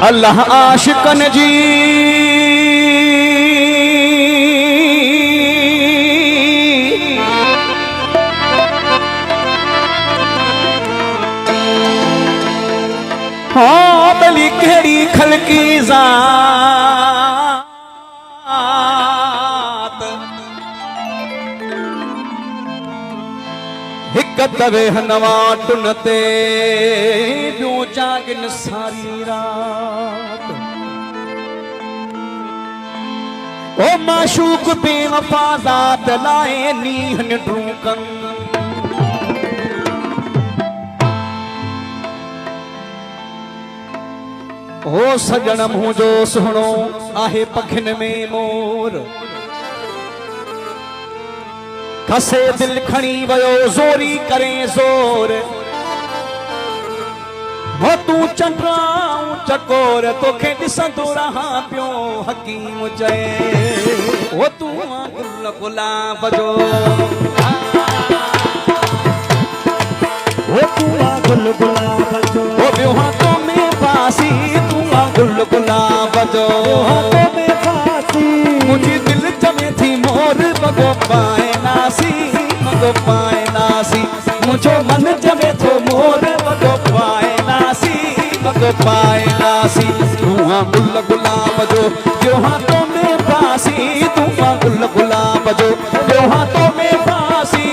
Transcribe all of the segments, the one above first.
अल्लाह आशिकन जी हाँ बली केड़ी खलकी जात हिक तवे हनवा टुनते ॿियो जागिन सारी रात ओ माशूक बेवफा ज़ात लाए नीहन ड्रूकन ओ सजन मुझो सुहणो आहे पखिन में मोर खसे दिल खणी वयो ज़ोरी करे ज़ोर हो तू चंद्राऊं चकोर तोखे ॾिसंदो रहां पियो हकीम चए ओ तू गुल गुलाब जो ओ तू गुल गुलाब जो ओ ॿियो हाथों में फासी तू गुल गुलाब जो हाथों में फासी मुझी दिल चमे थी मोर बगो पाए नासी मगो पाए नासी मुझो मन चमे थो मोर बगो पाए नासी मगो पाए नासी तू गुल गुलाब जो ॿियो हाथों में फासी तू गुल गुलाब जो ॿियो हाथों में फासी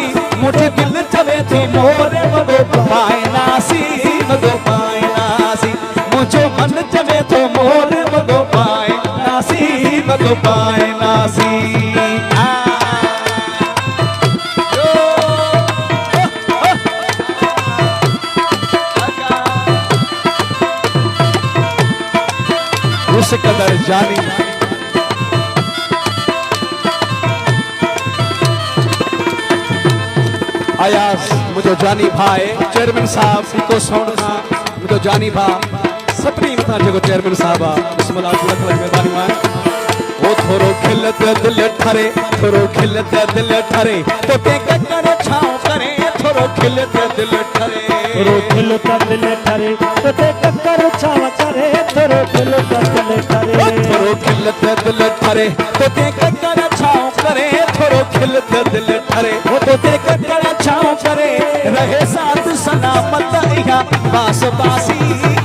मुझे दिल चमे थी मोर बगो पाए नासी मगो पाए नासी मुझो मन चमे थो मोर बगो पाए नासी मगो पाए नासी उस कदर जानी आयास मुझो जानी भाई चेयरमैन साहब को सौण खां मुझो जानी भा सतरी मथा जो चेयरमैन साहब बिस्मिल्लाह लख लख मेहरबानी मान ओ थोरो खिलत दिल ठरे थोरो खिलत दिल ठरे तो ते ककर छाव करे थोरो खिलत दिल ठरे थोरो खिलत दिल ठरे तो ते ककर छाव करे थोरो खिलत दिल ठरे थोरो खिलत दिल ठरे तो ते ककर छाव करे थोरो खिलत दिल ठरे तो ते ककर छाव करे रहे साथ सलामत इहा बास बासी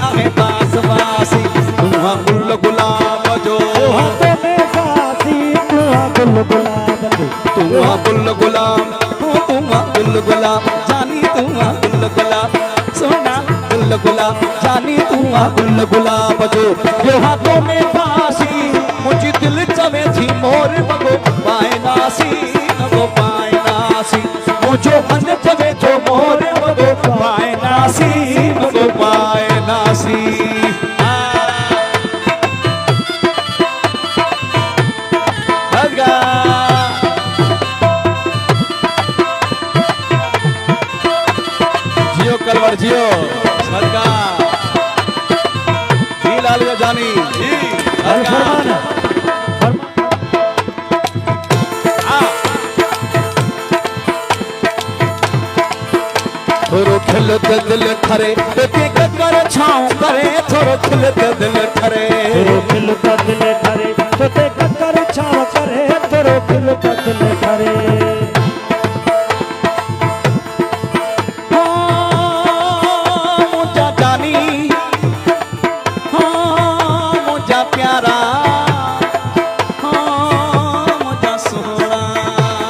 आहे बास बासी तू गुल गुलाब जो हाथों में फासी तू गुल गुलाब जो तू गुल गुलाब तू गुल गुलाब जानी तू गुल गुलाब सोना गुल गुलाब जानी तू गुल गुलाब जो यो हाथों में फासी मुझी दिल चवे थी मोर मगो पाए नासी मगो पाए नासी मुझो मन चवे थो मोर मगो पाए नासी मगो पाए नासी जियो कलवर जियो सरकार जी लाल जानी जी फरमान थोरो खिलत दिल ठरे ते ककर छाव करे थोरो खिलत दिल ठरे थोरो खिलत दिल